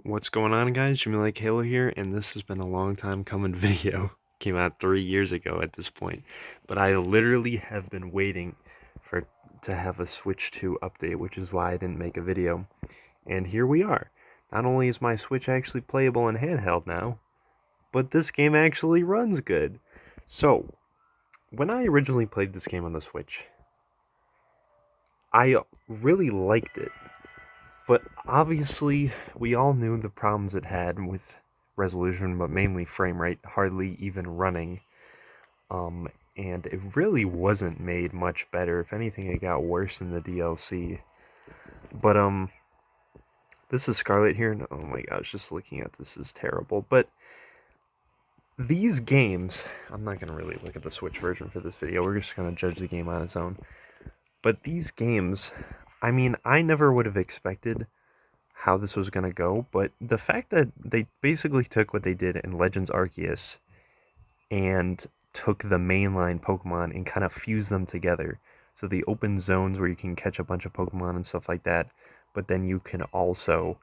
What's going on, guys? Jimmy Like Halo here, and this has been a long time coming video. Came out 3 years ago at this point, but I literally have been waiting for to have a Switch 2 update, which is why I didn't make a video. And here we are. Not only is my Switch actually playable in handheld now, but this game actually runs good. So, when I originally played this game on the Switch, I really liked it. But obviously, we all knew the problems it had with resolution, but mainly frame rate, hardly even running. Um, and it really wasn't made much better. If anything, it got worse in the DLC. But this is Scarlet here. And oh my gosh, just looking at this is terrible. But these games, I'm not gonna really look at the Switch version for this video. We're just gonna judge the game on its own. But these games, I mean, I never would have expected how this was going to go, but the fact that they basically took what they did in Legends Arceus and took the mainline Pokemon and kind of fused them together. So the open zones where you can catch a bunch of Pokemon and stuff like that, but then you can also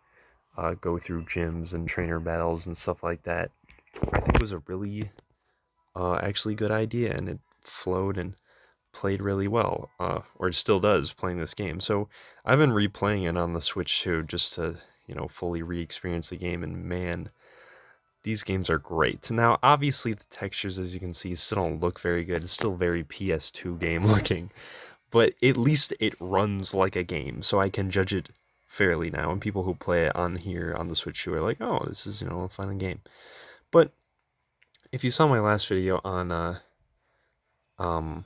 go through gyms and trainer battles and stuff like that. I think was a really actually good idea, and it flowed and played really well, or it still does playing this game. So I've been replaying it on the Switch too, just to fully re-experience the game. And man, these games are great. Now, obviously, the textures, as you can see, still don't look very good. It's still very PS2 game looking, but at least it runs like a game, so I can judge it fairly now. And people who play it on here on the Switch 2 are like, "Oh, this is a fun game." But if you saw my last video on um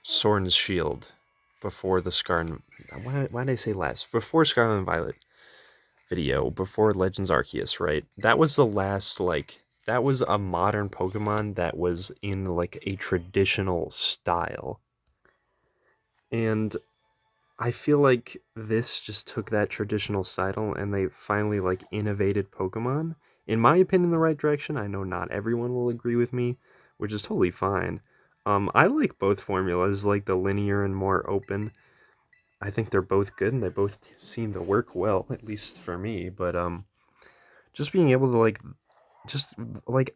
Sword and Shield before the Scarlet. Why did I say last? Before Scarlet and Violet video, before Legends Arceus, right? That was the last, that was a modern Pokemon that was in, like, a traditional style. And I feel like this just took that traditional style and they finally, like, innovated Pokemon. In my opinion, the right direction. I know not everyone will agree with me, which is totally fine. I like both formulas, like the linear and more open. I think they're both good and they both seem to work well, at least for me. But just being able to just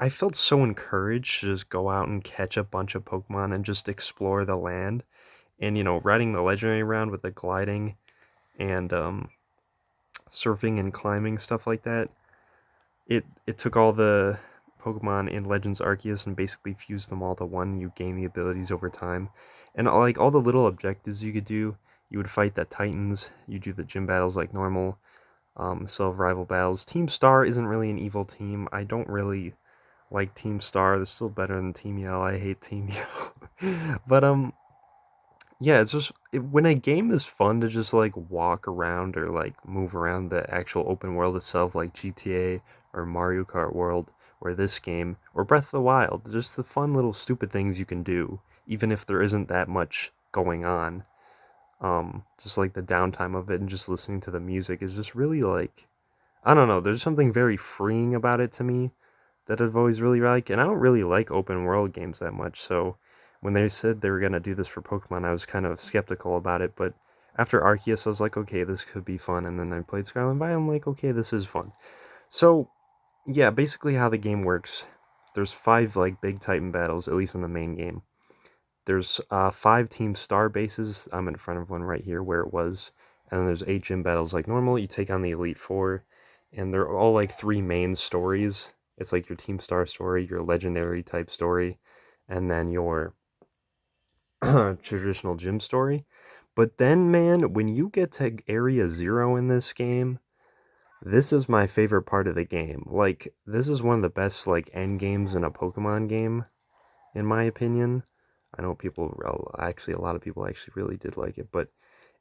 I felt so encouraged to just go out and catch a bunch of Pokemon and just explore the land. And riding the legendary around with the gliding and surfing and climbing stuff like that. It took all the Pokemon in Legends Arceus and basically fused them all to one. You gain the abilities over time, and like all the little objectives you could do. You would fight the Titans. You do the gym battles like normal. Still have rival battles. Team Star isn't really an evil team. I don't really like Team Star. They're still better than Team Yell. I hate Team Yell. But yeah, it's just when a game is fun to just like walk around or like move around the actual open world itself, like GTA or Mario Kart World, or this game, or Breath of the Wild, just the fun little stupid things you can do, even if there isn't that much going on. Just like the downtime of it and just listening to the music is just really like, I don't know, there's something very freeing about it to me that I've always really liked, and I don't really like open world games that much, so when they said they were going to do this for Pokemon, I was kind of skeptical about it, but after Arceus, I was like, okay, this could be fun, and then I played Scarlet and Violet, I'm like, okay, this is fun. So, yeah, basically how the game works, there's 5, like, big Titan battles, at least in the main game. There's 5 Team Star bases, I'm in front of one right here where it was, and then there's 8 gym battles like normal, you take on the Elite Four, and they're all, like, 3 main stories. It's like your Team Star story, your Legendary type story, and then your traditional gym story. But then, man, when you get to Area Zero in this game, this is my favorite part of the game. Like, this is one of the best, like, end games in a Pokemon game, in my opinion. I know actually, a lot of people actually really did like it, but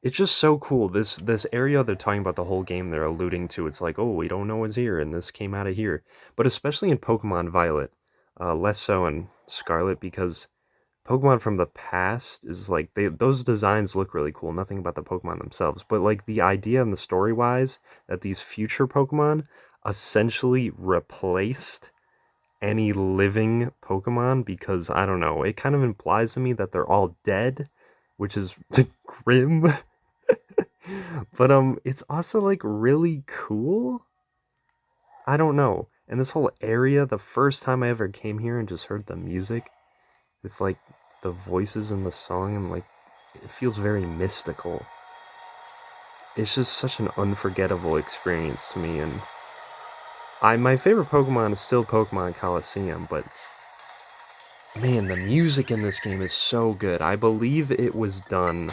it's just so cool. This area they're talking about the whole game, they're alluding to. It's like, oh, we don't know what's here, and this came out of here. But especially in Pokemon Violet, less so in Scarlet, because Pokemon from the past is like those designs look really cool. Nothing about the Pokemon themselves, but like the idea and the story wise that these future Pokemon essentially replaced any living Pokemon, because I don't know, it kind of implies to me that they're all dead, which is grim. But it's also like really cool. I don't know. And this whole area, the first time I ever came here and just heard the music with like the voices in the song, and like it feels very mystical. It's just such an unforgettable experience to me, and my favorite Pokemon is still Pokemon Coliseum, but man, the music in this game is so good. I believe it was done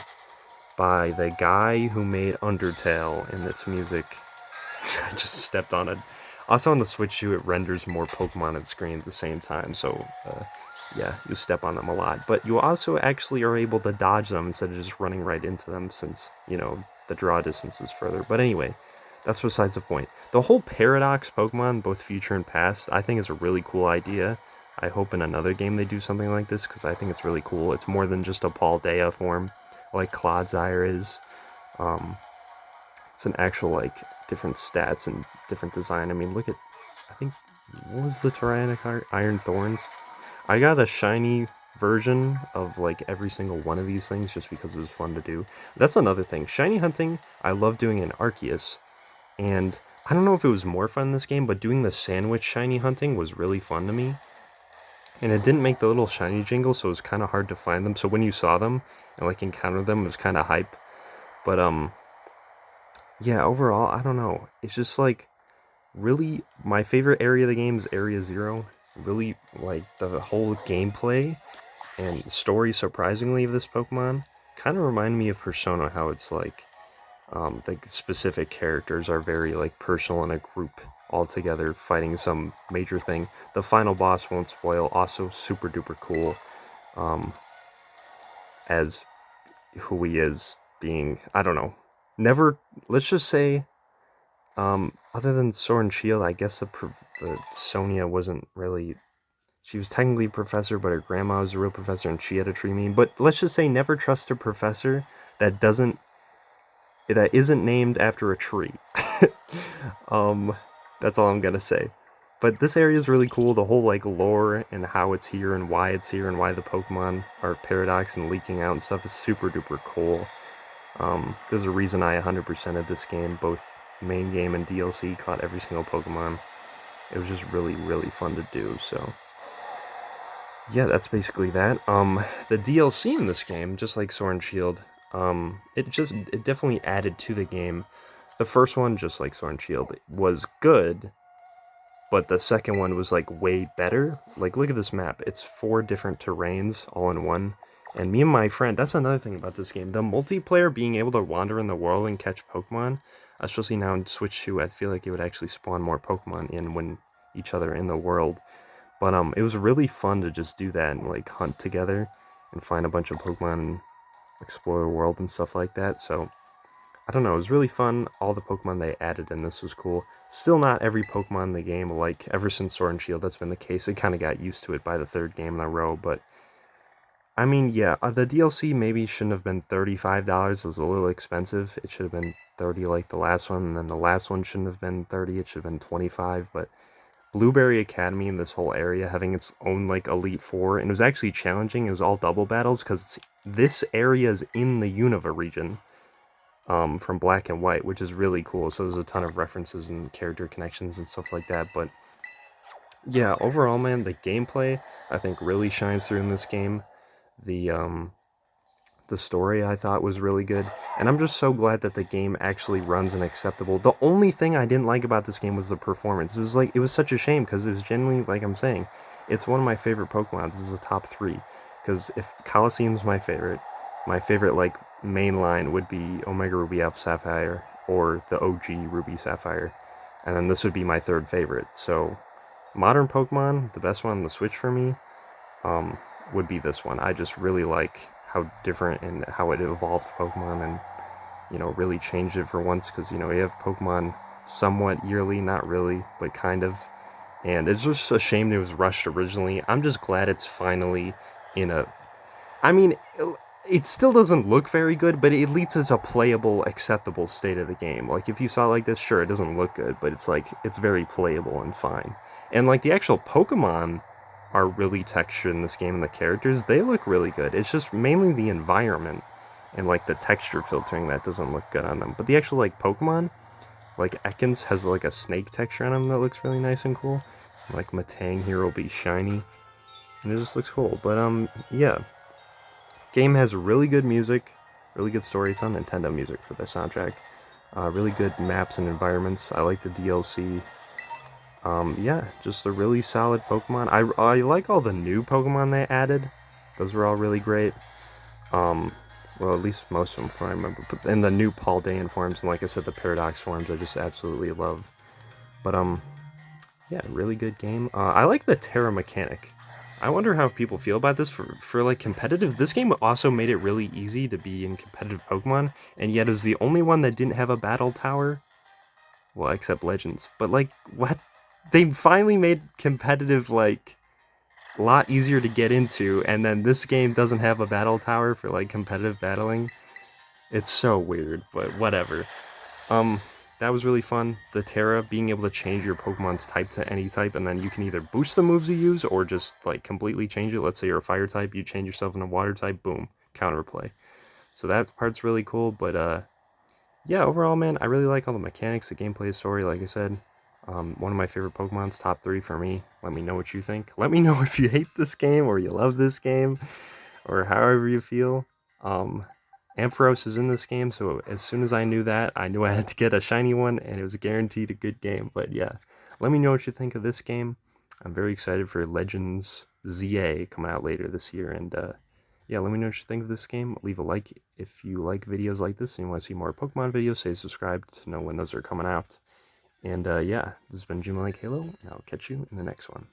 by the guy who made Undertale, and its music. I just stepped on it. Also on the Switch too, it renders more Pokemon on screen at the same time, so yeah, you step on them a lot. But you also actually are able to dodge them instead of just running right into them, since, you know, the draw distance is further. But anyway, that's besides the point. The whole Paradox Pokemon, both future and past, I think is a really cool idea. I hope in another game they do something like this, because I think it's really cool. It's more than just a Paldea form, like Clodsire is. Um, it's an actual, like, different stats and different design. I mean, look at, I think, what was the Tyrannic Iron Thorns? I got a shiny version of like every single one of these things just because it was fun to do. That's another thing. Shiny hunting, I love doing in Arceus, and I don't know if it was more fun in this game, but doing the sandwich shiny hunting was really fun to me. And it didn't make the little shiny jingle, so it was kind of hard to find them. So when you saw them and like encountered them, it was kind of hype. But yeah, overall, I don't know. It's just like really my favorite area of the game is Area Zero. Really like the whole gameplay and story, surprisingly, of this Pokemon kind of remind me of Persona. How it's like the specific characters are very like personal in a group all together fighting some major thing. The final boss, won't spoil, also super duper cool. Um, as who he is, being, I don't know, never. Let's just say, other than Sword and Shield, I guess the Sonia wasn't really. She was technically a professor, but her grandma was a real professor, and she had a tree meme. But let's just say, never trust a professor that isn't named after a tree. um, that's all I'm gonna say. But this area is really cool. The whole like lore and how it's here and why it's here and why the Pokemon are paradox and leaking out and stuff is super duper cool. There's a reason I 100%ed this game, both main game and DLC. Caught every single Pokemon. It was just really really fun to do. So yeah, that's basically that. The DLC in this game, just like Sword and Shield, it definitely added to the game. The first one, just like Sword and Shield, was good, but the second one was like way better. Like, look at this map. It's 4 different terrains all in one. And me and my friend, that's another thing about this game. The multiplayer, being able to wander in the world and catch Pokemon, especially now in Switch 2, I feel like it would actually spawn more Pokemon in when each other in the world. But it was really fun to just do that and like hunt together and find a bunch of Pokemon and explore the world and stuff like that. So I don't know, it was really fun. All the Pokemon they added in this was cool. Still not every Pokemon in the game, like ever since Sword and Shield, that's been the case. I kind of got used to it by the 3rd game in a row, but I mean, yeah, the DLC maybe shouldn't have been $35. It was a little expensive. It should have been 30 like the last one, and then the last one shouldn't have been 30. It should have been 25, but Blueberry Academy and this whole area having its own like Elite Four, and it was actually challenging. It was all double battles because this area is in the Unova region, from Black and White, which is really cool. So there's a ton of references and character connections and stuff like that. But yeah, overall, man, the gameplay I think really shines through in this game. The story I thought was really good, and I'm just so glad that the game actually runs and acceptable. The only thing I didn't like about this game was the performance. It was such a shame because it was genuinely, like I'm saying, it's one of my favorite Pokemon. This is a top 3, because if Coliseum's my favorite like main line would be Omega Ruby Alpha Sapphire or the OG Ruby Sapphire, and then this would be my 3rd favorite. So modern Pokemon, the best one on the Switch for me, would be this one. I just really like how different and how it evolved Pokemon, and really changed it for once, because you have Pokemon somewhat yearly, not really, but kind of. And it's just a shame it was rushed originally. I'm just glad it's finally in a. I mean, it still doesn't look very good, but at least it's a playable, acceptable state of the game. Like, if you saw it like this, sure, it doesn't look good, but it's like, it's very playable and fine. And like, the actual Pokemon are really textured in this game, and the characters, they look really good. It's just mainly the environment and like the texture filtering that doesn't look good on them. But the actual like Pokemon, Like Ekans has like a snake texture on him that looks really nice and cool. Like Matang here will be shiny, and it just looks cool. But yeah, game has really good music, really good story. It's on Nintendo Music for the soundtrack. Really good maps and environments. I like the DLC. Yeah, just a really solid Pokemon. I like all the new Pokemon they added. Those were all really great. Um, well, at least most of them, from what I remember. But and the new Paldean forms, and like I said, the Paradox forms, I just absolutely love. But yeah, really good game. I like the Terra mechanic. I wonder how people feel about this for like competitive. This game also made it really easy to be in competitive Pokemon, and yet is the only one that didn't have a battle tower. Well, except Legends. But like, what? They finally made competitive like a lot easier to get into, and then this game doesn't have a battle tower for like competitive battling. It's so weird, but whatever. Um, that was really fun. The Terra, being able to change your Pokemon's type to any type, and then you can either boost the moves you use or just like completely change it. Let's say you're a fire type, you change yourself into water type, boom, counterplay. So that part's really cool, but yeah, overall, man, I really like all the mechanics, the gameplay, the story. Like I said, one of my favorite Pokemon's top 3 for me. Let me know what you think. Let me know if you hate this game or you love this game or however you feel. Um, Ampharos is in this game, so as soon as I knew that, I knew I had to get a shiny one, and it was guaranteed a good game. But yeah, let me know what you think of this game. I'm very excited for Legends ZA coming out later this year, and yeah, let me know what you think of this game. Leave a like if you like videos like this and you want to see more Pokemon videos. Stay subscribed to know when those are coming out. And yeah, this has been Jim Like Halo, and I'll catch you in the next one.